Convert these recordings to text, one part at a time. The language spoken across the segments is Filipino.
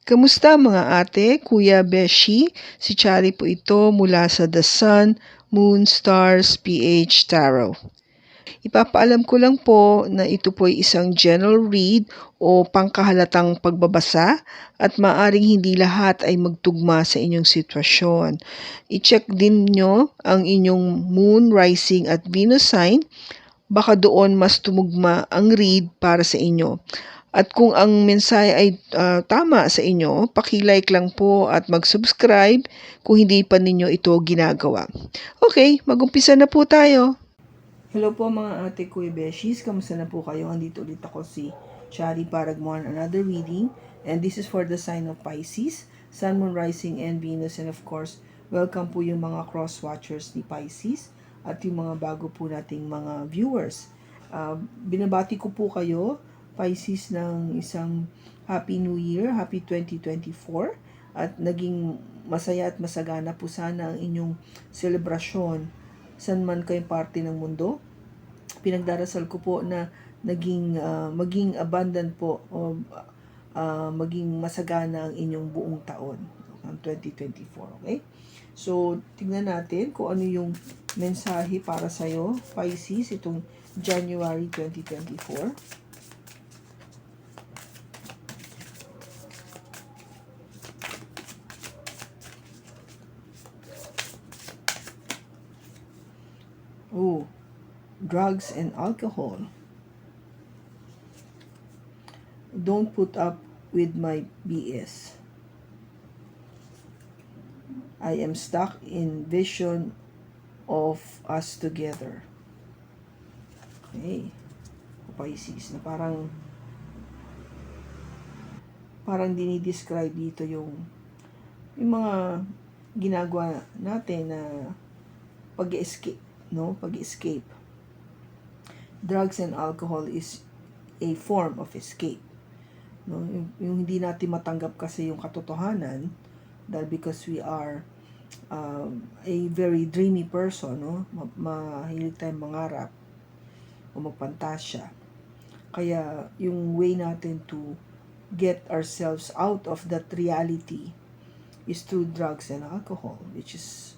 Kamusta mga ate, kuya, beshi? Si Chari po ito mula sa The Sun, Moon, Stars, PH Tarot. Ipapaalam ko lang po na ito po ay isang general read o pangkahalatang pagbabasa at maaring hindi lahat ay magtugma sa inyong sitwasyon. I-check din nyo ang inyong Moon, Rising at Venus sign. Baka doon mas tumugma ang read para sa inyo. At kung ang mensahe ay tama sa inyo, paki-like lang po at mag-subscribe kung hindi pa ninyo ito ginagawa. Okay, mag-umpisa na po tayo. Hello po mga ate kuya beshies, kamusta na po kayo? Andito ulit ako si Chari para gumawa ng another reading. And this is for the sign of Pisces, Sun, Moon, Rising, and Venus. And of course, welcome po yung mga cross-watchers ni Pisces at yung mga bago po nating mga viewers. Binabati ko po kayo Pisces ng isang Happy New Year, Happy 2024 at naging masaya at masagana po sana ang inyong selebrasyon saan man kayong parte ng mundo. Pinagdarasal ko po na maging abundant po o maging masagana ang inyong buong taon ng 2024, okay? So, tingnan natin kung ano yung mensahe para sa'yo, Pisces, itong January 2024. Oh, drugs and alcohol. Don't put up with my BS. I am stuck in vision of us together. Okay. Pisces na parang dinidescribe dito yung mga ginagawa natin na pag-escape, no? Pag-escape. Drugs and alcohol is a form of escape. No? Yung hindi natin matanggap kasi yung katotohanan dahil because we are a very dreamy person, no? Mahilig tayong mangarap o magpantasya. Kaya yung way natin to get ourselves out of that reality is through drugs and alcohol, which is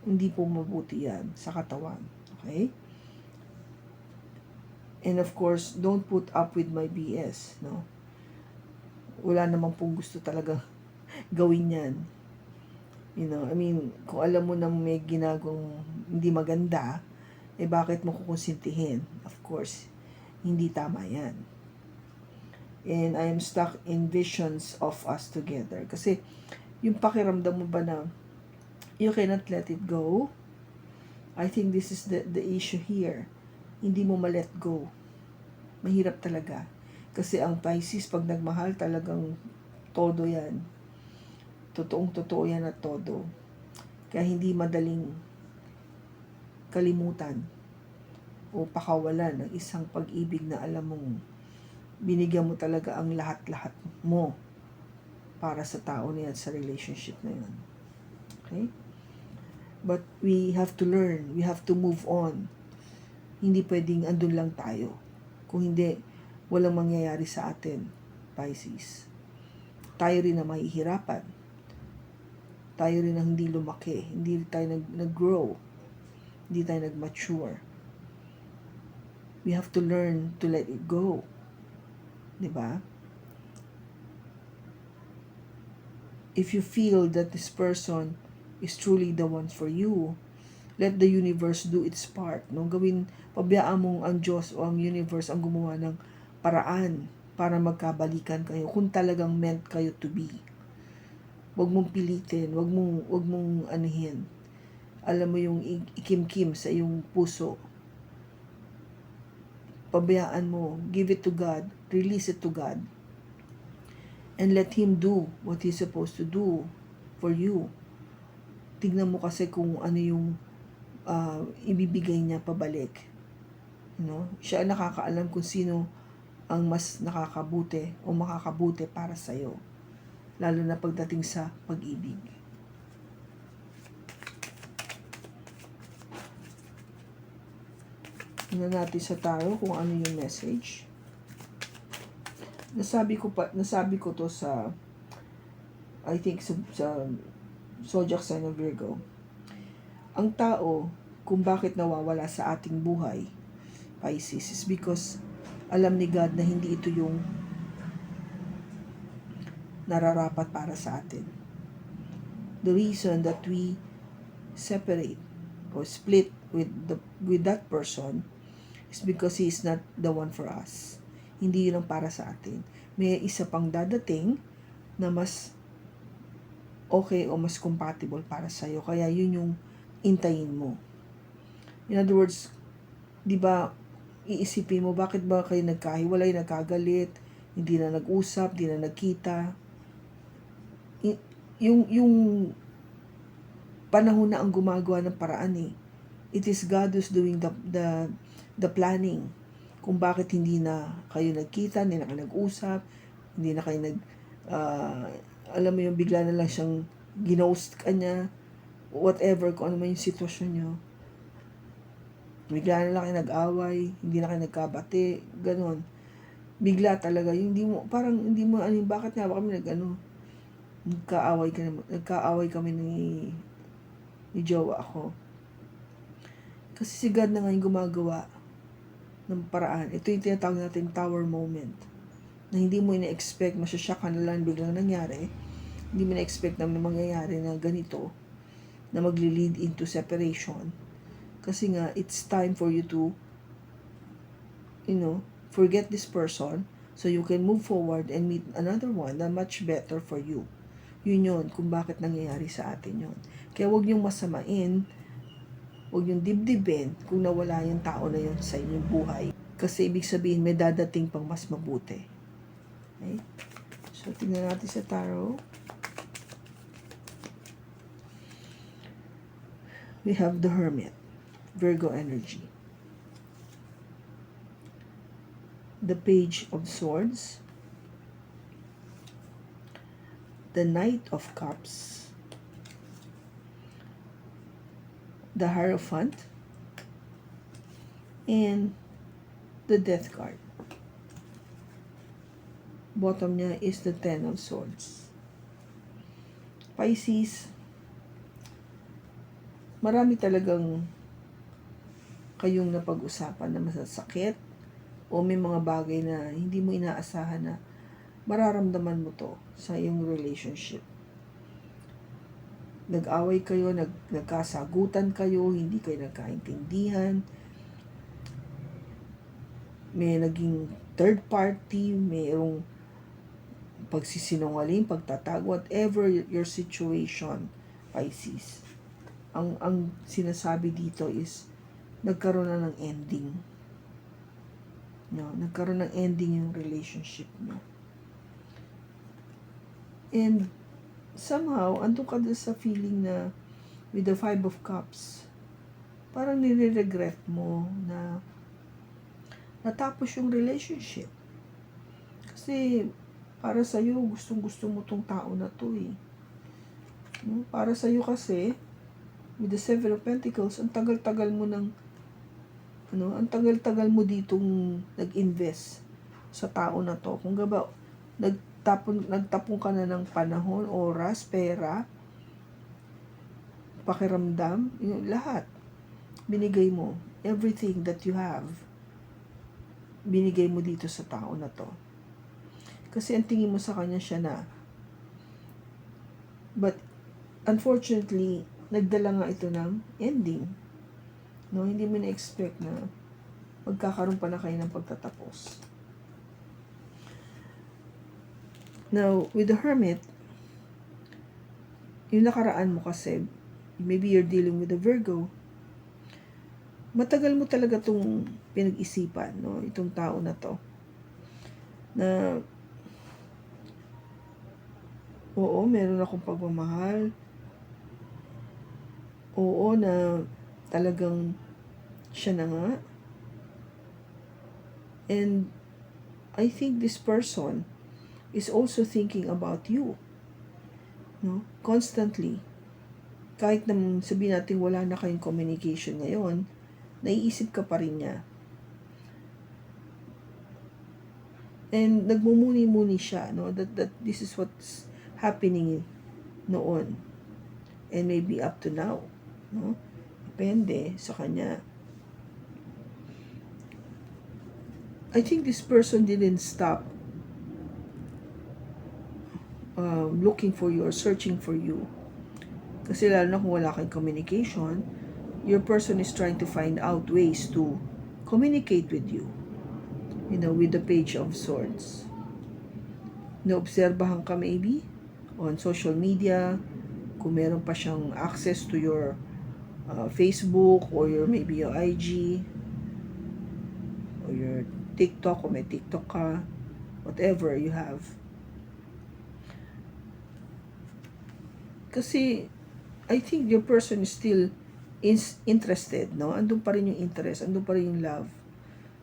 hindi po mabuti yan sa katawan. Okay? And of course, don't put up with my BS, no? Wala namang pong gusto talaga gawin yan. You know, I mean, kung alam mo na may ginagawang hindi maganda, bakit mo kukonsintihin? Of course, hindi tama yan. And I am stuck in visions of us together. Kasi, yung pakiramdam mo ba na you cannot let it go? I think this is the issue here. Hindi mo ma-let go. Mahirap talaga. Kasi ang Pisces, pag nagmahal, talagang todo yan. Totoong-totoo yan at todo. Kaya hindi madaling kalimutan o pakawalan ng isang pag-ibig na alam mong binigyan mo talaga ang lahat-lahat mo para sa tao na yan, sa relationship na yan. Okay? But we have to learn. We have to move on. Hindi pwedeng andun lang tayo. Kung hindi, walang mangyayari sa atin, Pisces. Tayo rin na mahihirapan. Tayo rin na hindi lumaki. Hindi tayo nag-grow. Hindi tayo nag-mature. We have to learn to let it go. Diba? If you feel that this person is truly the one for you, let the universe do its part. No? Pabayaan mong ang Diyos o ang universe ang gumawa ng paraan para magkabalikan kayo kung talagang meant kayo to be. Huwag mong pilitin, huwag mong anuhin. Alam mo yung ikimkim sa iyong puso. Pabayaan mo, give it to God, release it to God. And let Him do what He's supposed to do for you. Tignan mo kasi kung ano yung ibibigay niya pabalik. No? Siya ang nakakaalam kung sino ang mas nakakabuti o makakabuti para sa'yo. Lalo na pagdating sa pag-ibig. Tingnan natin sa tarot kung ano yung message. nasabi ko to sa, I think, sa zodiac sign ng Virgo. Ang tao, kung bakit nawawala sa ating buhay, Pisces, is because alam ni God na hindi ito yung nararapat para sa atin. The reason that we separate or split with that person is because he is not the one for us. Hindi yun ang para sa atin. May isa pang dadating na mas okay o mas compatible para sa'yo. Kaya yun yung intayin mo. In other words, di ba, iisipin mo, bakit ba kayo nagkahiwalay, nagkagalit, hindi na nag-usap, hindi na nagkita. Yung panahon na ang gumagawa ng paraan eh. It is God who's doing the planning. Kung bakit hindi na kayo nagkita, hindi na kayo nag-usap, hindi na kayo alam mo yung bigla na lang siyang ginost ka niya, whatever, kung ano man yung sitwasyon nyo. Bigla na lang kayo nag-away, hindi na kayo nagkabati, ganon. Bigla talaga, parang hindi mo, bakit nga ba kami nagkaaway kami ni jowa ako. Kasi si God na nga yung gumagawa ng paraan. Ito yung tinatawag natin tower moment. Na hindi mo ina-expect, masyashock ka na lang biglang nangyari. Hindi mo ina-expect na may mangyayari na ganito, na magli-lead into separation. Kasi nga, it's time for you to, forget this person so you can move forward and meet another one na much better for you. Yun kung bakit nangyayari sa atin yun. Kaya huwag niyong masamain, huwag niyong dibdibin kung nawala yung tao na yun sa inyong buhay. Kasi ibig sabihin, may dadating pang mas mabuti. Okay? So, tingnan natin sa tarot. We have the Hermit, Virgo energy. The Page of Swords, the Knight of Cups, the Hierophant, and the Death card. Bottom niya is the Ten of Swords. Pisces, marami talagang kayong napag-usapan na masasakit o may mga bagay na hindi mo inaasahan na mararamdaman mo to sa iyong relationship. Nag-away kayo, nagkasagutan kayo, hindi kayo nagkaintindihan, may naging third party, mayroong pagsisinungaling, pagtatag, whatever your situation, Pisces. Ang sinasabi dito is nagkaroon na ng ending. Nagkaroon ng ending yung relationship nyo. And somehow, andun ka sa feeling na with the Five of Cups, parang nire-regret mo na natapos yung relationship. Kasi para sa'yo, gustong-gusto mo tong tao na to eh. Para sa'yo kasi, with the Seven of Pentacles, ang tagal-tagal mo ang tagal-tagal mo ditong nag-invest sa tao na to. Kung gaba, nagtapon ka na ng panahon, oras, pera, pakiramdam, lahat. Binigay mo. Everything that you have, binigay mo dito sa tao na to. Kasi ang tingin mo sa kanya siya na. But, unfortunately, nagdala nga ito ng ending. Hindi mo na-expect na magkakaroon pa na kayo ng pagtatapos. Now, with the Hermit, yung nakaraan mo kasi, maybe you're dealing with a Virgo, matagal mo talaga itong pinag-isipan, itong tao na to. Na, oo, meron akong pagmamahal. Oo, na talagang siya na nga. And I think this person is also thinking about you. Constantly. Kahit na sabihin natin wala na kayong communication ngayon, naiisip ka pa rin niya. And nagmumuni-muni siya, no? That this is what's happening noon. And maybe up to now, no? Depende sa kanya. I think this person didn't stop looking for you or searching for you. Kasi lalo na kung wala kang communication, your person is trying to find out ways to communicate with you. You know, with the Page of Swords. Naobserbahan ka maybe on social media, kung meron pa siyang access to your Facebook or your maybe your IG or your TikTok, kung may TikTok ka, whatever you have. Kasi I think your person is still interested, no? Andun pa rin yung interest, andun pa rin yung love.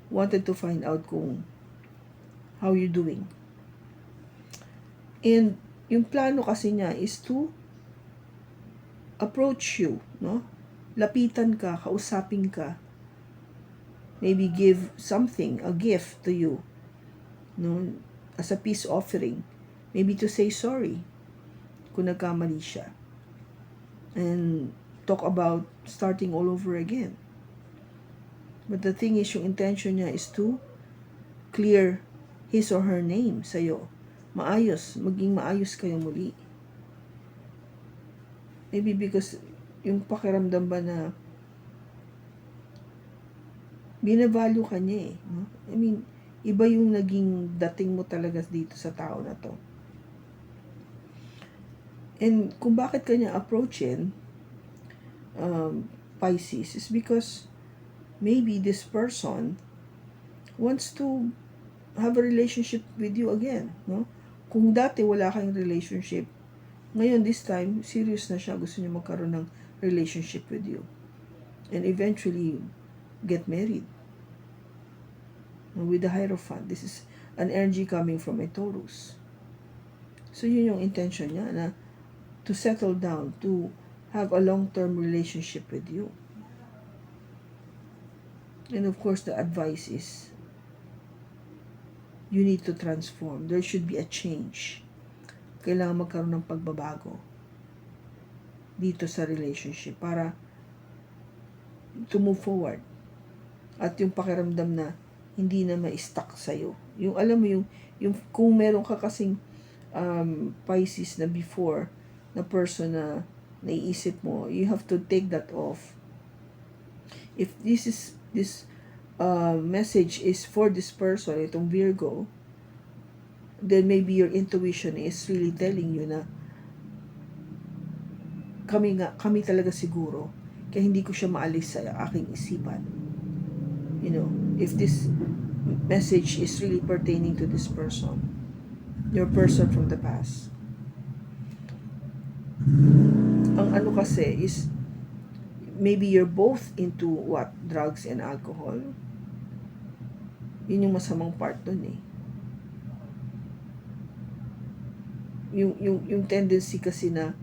Wanted to find out kung how you doing. And yung plano kasi niya is to approach you, no? Lapitan ka, kausapin ka. Maybe give something, a gift to you, no? As a peace offering. Maybe to say sorry kung nagkamali siya. And talk about starting all over again. But the thing is, yung intention niya is to clear his or her name sa'yo. Maging maayos kayo muli. Maybe because yung pakiramdam ba na binavalue ka niya eh. No? I mean, iba yung naging dating mo talaga dito sa tao na to. And kung bakit kanya approachin, Pisces, is because maybe this person wants to have a relationship with you again, no? Kung dati wala kayong relationship, ngayon this time serious na siya, gusto niya magkaroon ng relationship with you and eventually get married. With the Hierophant, this is an energy coming from a Taurus. So yun yung intention niya, na to settle down, to have a long-term relationship with you. And of course, the advice is, you need to transform. There should be a change. Kailangan magkaroon ng pagbabago dito sa relationship para to move forward. At yung pakiramdam na hindi na ma-stuck sa'yo. Yung alam mo, yung kung meron ka kasing Pisces na before, na person na naiisip mo, you have to take that off. If this message is for this person, itong Virgo, then maybe your intuition is really telling you na kami talaga siguro, kaya hindi ko siya maalis sa aking isipan. You know, if this message is really pertaining to this person, your person from the past. Ang ano kasi is, maybe you're both into drugs and alcohol. Yun yung masamang part dun eh. Yung tendency kasi na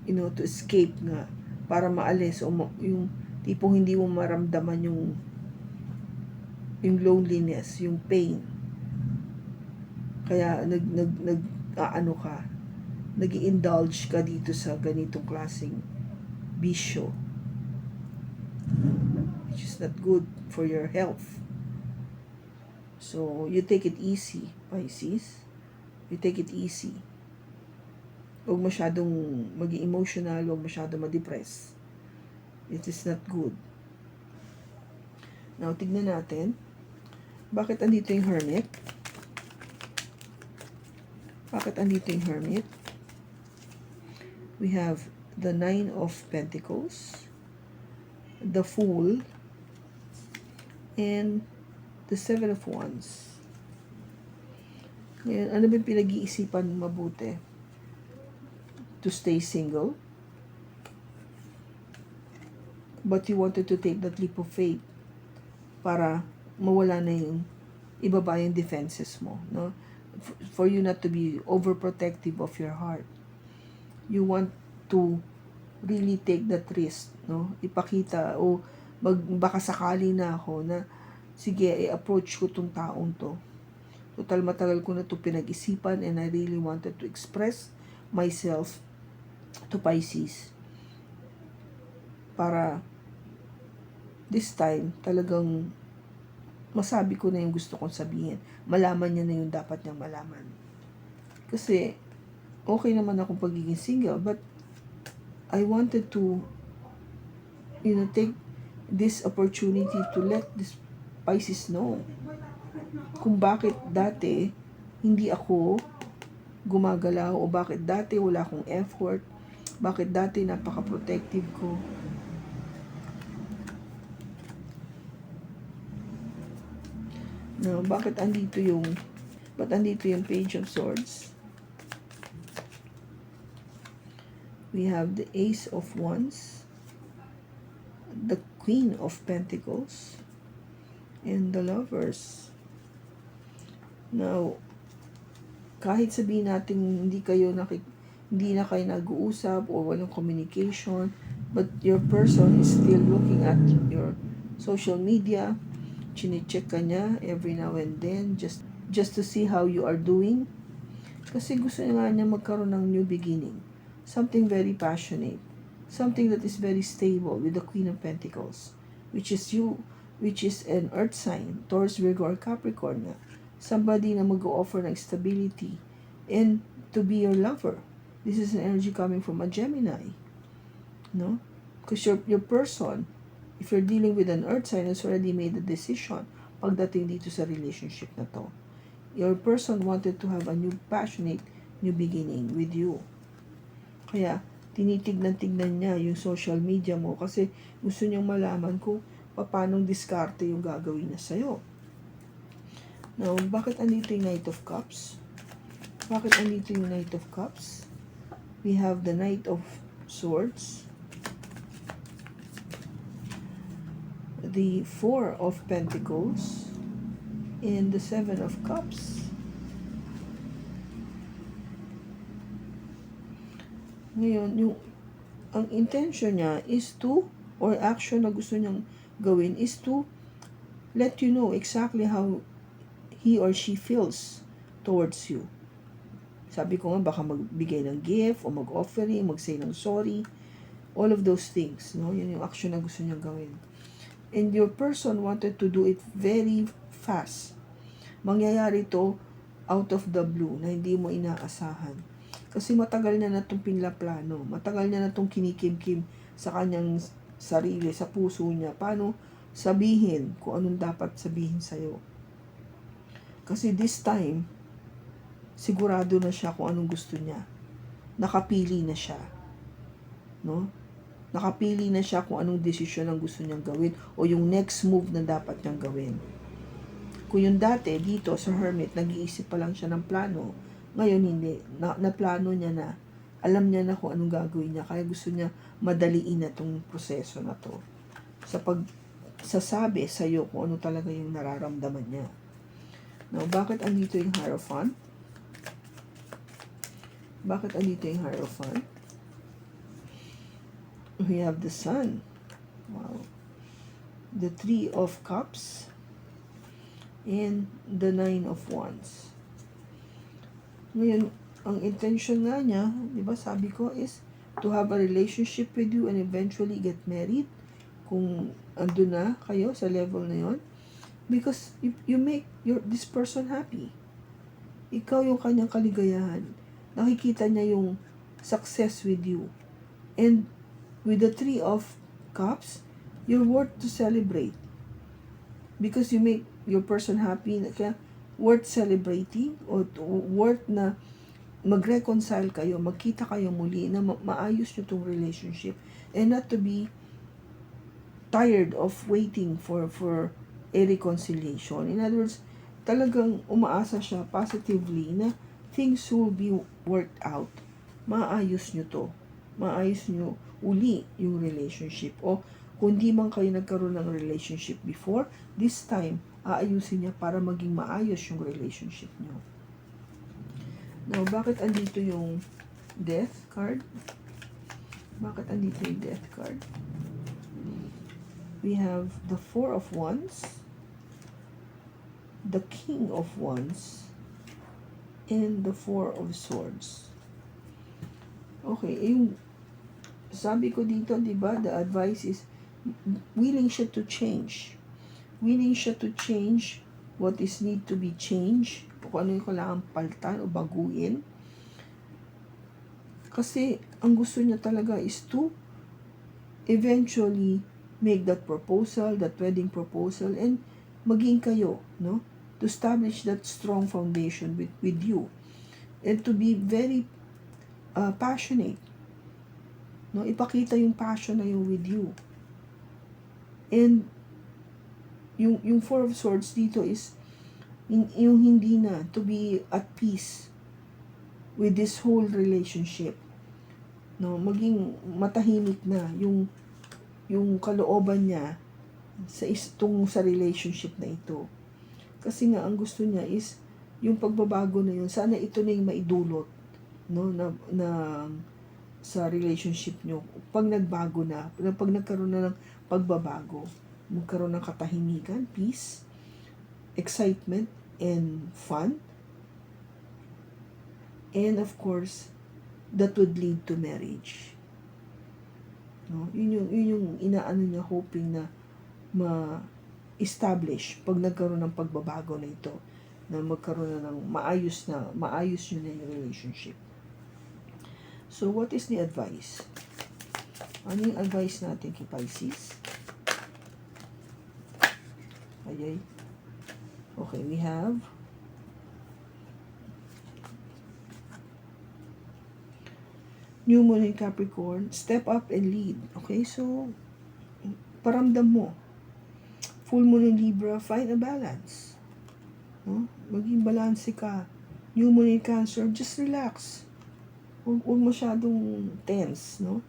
you know, to escape nga, para maalis, o yung tipong hindi mo maramdaman yung loneliness, yung pain. Kaya nag-i-indulge ka dito sa ganitong klaseng bisyo, which is not good for your health. So you take it easy, Pisces. You take it easy. Huwag masyadong maging emotional, huwag masyadong ma-depress. It is not good. Now, tignan natin. Bakit andito yung Hermit? Bakit andito yung Hermit? We have the Nine of Pentacles, the Fool, and the Seven of Wands. Ngayon, ano ba pinag-iisipan mabuti? To stay single? But you wanted to take that leap of faith para mawala na yung ibaba yung defenses mo, no? For you not to be overprotective of your heart. You want to really take that risk, no? Ipakita, baka sakali na ako na, sige, i-approach ko tong taong to. Total matagal ko na ito pinag-isipan and I really wanted to express myself to Pisces. Para this time, talagang masabi ko na yung gusto kong sabihin. Malaman niya na yung dapat niyang malaman. Kasi, okay naman akong pagiging single, but I wanted to, take this opportunity to let this Pisces know kung bakit dati hindi ako gumagalaw o bakit dati wala akong effort, bakit dati napaka-protective ko. No, bakit andito yung Page of Swords? We have the Ace of Wands, the Queen of Pentacles, and the Lovers. Now, kahit sabihin natin hindi na kayo nag-uusap o walang communication, but your person is still looking at your social media, chine-check ka niya every now and then just to see how you are doing. Kasi gusto nga niya magkaroon ng new beginning. Something very passionate. Something that is very stable with the Queen of Pentacles, which is you, which is an earth sign, Taurus, Virgo, or Capricorn nga. Somebody na mag-o-offer ng stability and to be your lover. This is an energy coming from a Gemini. No? Because your person, if you're dealing with an earth sign, has already made a decision pagdating dito sa relationship na to. Your person wanted to have a new passionate new beginning with you. Kaya, tinitignan-tignan niya yung social media mo kasi gusto niyang malaman kung paano diskarte yung gagawin niya sa'yo. Now, bakit andito yung Knight of Cups? Bakit andito yung Knight of Cups? We have the Knight of Swords, the Four of Pentacles, and the Seven of Cups. Ngayon, ang intention niya is to, or action na gusto niyang gawin is to let you know exactly how he or she feels towards you. Sabi ko nga, baka magbigay ng gift, o mag-offering, mag-say ng sorry, all of those things, no? Yun yung action na gusto niyang gawin. And your person wanted to do it very fast. Mangyayari to out of the blue, na hindi mo inaasahan. Kasi matagal niya na itong pinaplano. Matagal niya na itong kinikim-kim sa kanyang sarili, sa puso niya. Paano sabihin kung anong dapat sabihin sa'yo. Kasi this time, sigurado na siya kung anong gusto niya. Nakapili na siya. No? Nakapili na siya kung anong desisyon ang gusto niyang gawin o yung next move na dapat niyang gawin. Kung yung dati, dito sa Hermit, nag-iisip pa lang siya ng plano, ngayon hindi. Naplano niya na. Alam niya na kung anong gagawin niya. Kaya gusto niya madaliin na itong proseso na to. Sa pagsasabi sa iyo kung ano talaga yung nararamdaman niya. Now, bakit andito yung Hierophant? Bakit andito yung Hierophant? We have the Sun. Wow. The Three of Cups. And the Nine of Wands. Ngayon, ang intention nga niya, di ba sabi ko, is to have a relationship with you and eventually get married. Kung ando na kayo sa level na yon, because you make this person happy. Ikaw yung kanyang kaligayahan. Nakikita niya yung success with you. And with the Three of Cups, you're worth to celebrate. Because you make your person happy, kaya worth celebrating o worth na mag-reconcile kayo, magkita kayo muli, na maayos nyo itong relationship and not to be tired of waiting for a reconciliation. In other words, talagang umaasa siya positively na things will be worked out. Maayos nyo to. Maayos nyo uli yung relationship. O kung di man kayo nagkaroon ng relationship before, this time, aayusin niya para maging maayos yung relationship niyo. Now, bakit andito yung Death card? Bakit andito yung Death card? We have the Four of Wands, the King of Wands, and the Four of Swords. Okay, yung sabi ko dito, di ba, the advice is willing siya to change. Willing siya to change what is need to be changed, kung ano yung kailangan palitan o baguhin. Kasi ang gusto niya talaga is to eventually make that proposal, that wedding proposal, and maging kayo, no? To establish that strong foundation with you. And to be very passionate. No? Ipakita yung passion na yung with you. And yung Four of Swords dito is yung hindi na to be at peace with this whole relationship. No, maging matahimik na yung kalooban niya sa relationship na ito. Kasi nga ang gusto niya is yung pagbabago na yun, sana ito na yung maidulot, no, na sa relationship nyo. Pag nagbago na, pag nagkaroon na ng pagbabago, magkaroon ng katahimikan, peace, excitement, and fun. And of course, that would lead to marriage. No? Yun yung inaano niya, hoping na ma-establish pag nagkaroon ng pagbabago na ito, na magkaroon na ng maayos yun na yung relationship. So, what is the advice? Ano yung advice natin kay Pisces? Ayay. Okay, we have New Moon in Capricorn, step up and lead. Okay, so paramdam mo. Full Moon in Libra, find a balance. No? Maging balanse ka. New Moon in Cancer, just relax. Huwag masyadong tense, no?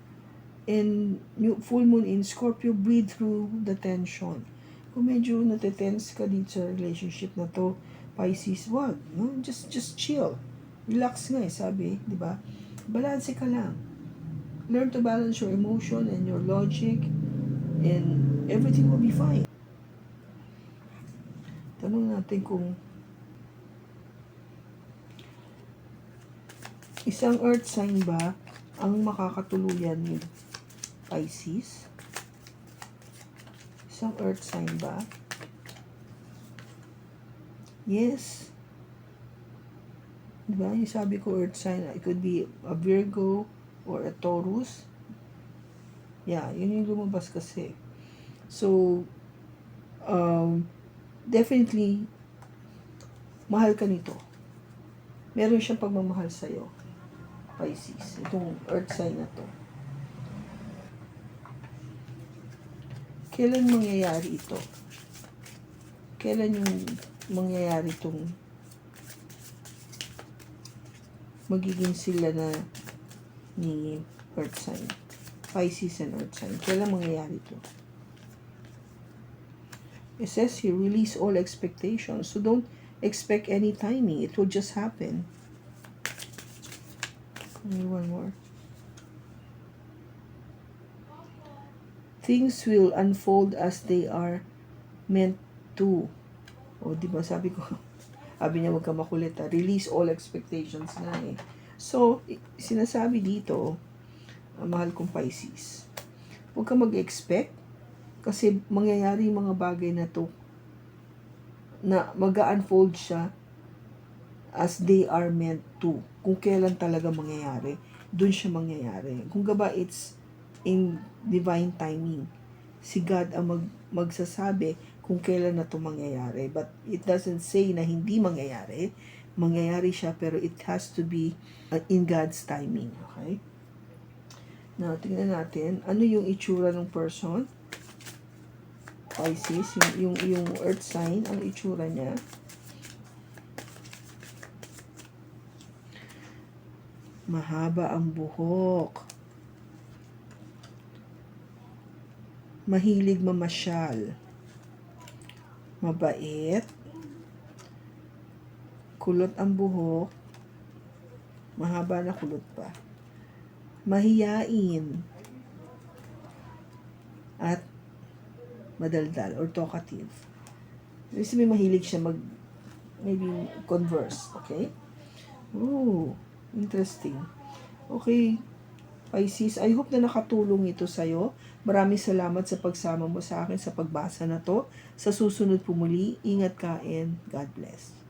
And Full Moon in Scorpio, breathe through the tension. Kung medyo natetense ka dito sa relationship na to, Pisces, wag, no? Just chill. Relax nga sabi, di ba? Balance ka lang. Learn to balance your emotion and your logic, and everything will be fine. Tanong natin kung isang earth sign ba ang makakatuluyan ni Pisces? Isang earth sign ba? Yes. Diba? Yung sabi ko earth sign, it could be a Virgo or a Taurus. Yeah, yun yung lumabas kasi. So, definitely, mahal ka nito. Meron siyang pagmamahal sa'yo, Pisces. Itong earth sign na to. Kailan mangyayari ito? Kailan yung mangyayari itong magiging sila na ni earth sign? Pisces and earth sign. Kailan mangyayari ito? It says here, release all expectations. So don't expect any timing. It will just happen. Only one more. Things will unfold as they are meant to. O, di ba sabi ko, sabi niya, huwag ka makulit. Release all expectations na eh. So, sinasabi dito, mahal kong Pisces, huwag ka mag-expect kasi mangyayari yung mga bagay na to na mag-unfold siya as they are meant to. Kung kailan talaga mangyayari, dun siya mangyayari. Kung gaba, it's in divine timing. Si God ang magsasabi kung kailan na ito mangyayari. But it doesn't say na hindi mangyayari. Mangyayari siya, pero it has to be in God's timing. Okay? Now, tingnan natin, ano yung itsura ng person? Pisces, yung earth sign, ang itsura niya. Mahaba ang buhok. Mahilig mamasyal. Mabait. Kulot ang buhok. Mahaba na kulot pa. Mahiyain. At madaldal or talkative. Kasi may mahilig siya maybe converse, okay? Oh, interesting. Okay, Pisces, I hope na nakatulong ito sa'yo. Maraming salamat sa pagsama mo sa akin sa pagbasa na to. Sa susunod po muli, ingat ka and God bless.